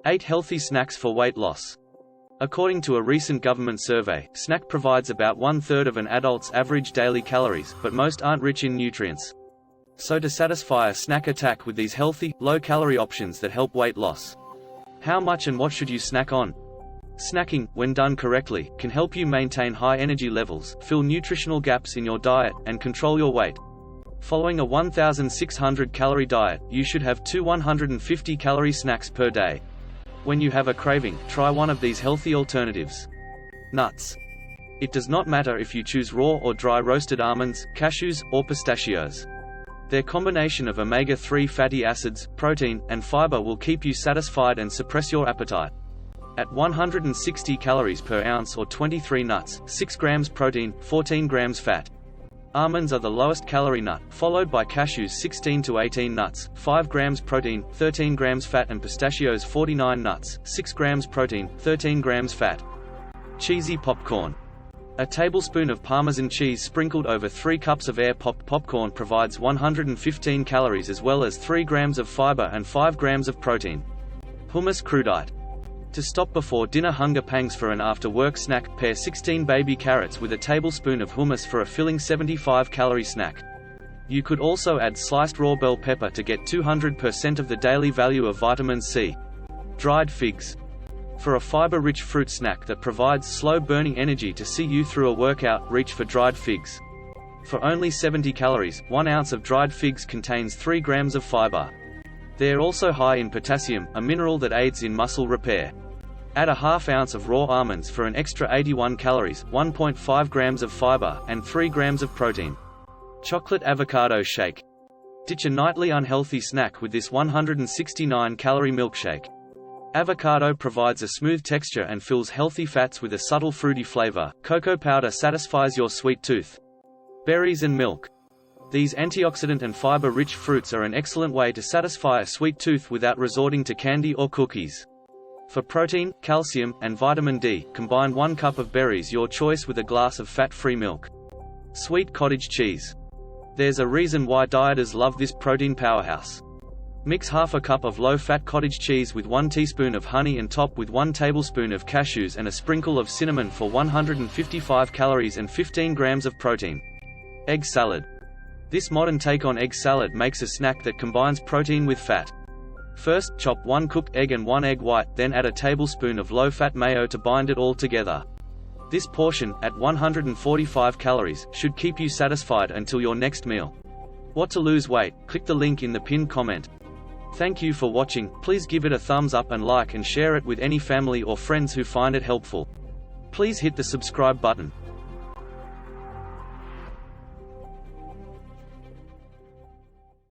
8 healthy snacks for weight loss. According to a recent government survey, snack provides about 1/3 of an adult's average daily calories, but most aren't rich in nutrients. So to satisfy a snack attack with these healthy, low-calorie options that help weight loss. How much and what should you snack on? Snacking, when done correctly, can help you maintain high energy levels, fill nutritional gaps in your diet, and control your weight. Following a 1,600 calorie diet, you should have 2 150 calorie snacks per day. When you have a craving, try one of these healthy alternatives. Nuts. It does not matter if you choose raw or dry roasted almonds, cashews, or pistachios. Their combination of omega-3 fatty acids, protein, and fiber will keep you satisfied and suppress your appetite. At 160 calories per ounce or 23 nuts, 6 grams protein, 14 grams fat. Almonds are the lowest calorie nut, followed by cashews 16 to 18 nuts, 5 grams protein, 13 grams fat, and pistachios 49 nuts, 6 grams protein, 13 grams fat. Cheesy popcorn. A tablespoon of Parmesan cheese sprinkled over 3 cups of air-popped popcorn provides 115 calories as well as 3 grams of fiber and 5 grams of protein. Hummus Crudite. To stop before dinner hunger pangs for an after-work snack, pair 16 baby carrots with a tablespoon of hummus for a filling 75-calorie snack. You could also add sliced raw bell pepper to get 200% of the daily value of vitamin C. Dried figs. For a fiber-rich fruit snack that provides slow-burning energy to see you through a workout, reach for dried figs. For only 70 calories, 1 ounce of dried figs contains 3 grams of fiber. They are also high in potassium, a mineral that aids in muscle repair. Add a half ounce of raw almonds for an extra 81 calories, 1.5 grams of fiber, and 3 grams of protein. Chocolate avocado shake. Ditch a nightly unhealthy snack with this 169-calorie milkshake. Avocado provides a smooth texture and fills healthy fats with a subtle fruity flavor. Cocoa powder satisfies your sweet tooth. Berries and milk. These antioxidant and fiber-rich fruits are an excellent way to satisfy a sweet tooth without resorting to candy or cookies. For protein, calcium, and vitamin D, combine 1 cup of berries, your choice, with a glass of fat-free milk. Sweet cottage cheese. There's a reason why dieters love this protein powerhouse. Mix half a cup of low-fat cottage cheese with 1 teaspoon of honey and top with 1 tablespoon of cashews and a sprinkle of cinnamon for 155 calories and 15 grams of protein. Egg salad. This modern take on egg salad makes a snack that combines protein with fat. First, chop 1 cooked egg and 1 egg white, then add a tablespoon of low-fat mayo to bind it all together. This portion, at 145 calories, should keep you satisfied until your next meal. Want to lose weight? Click the link in the pinned comment. Thank you for watching. Please give it a thumbs up and like and share it with any family or friends who find it helpful. Please hit the subscribe button.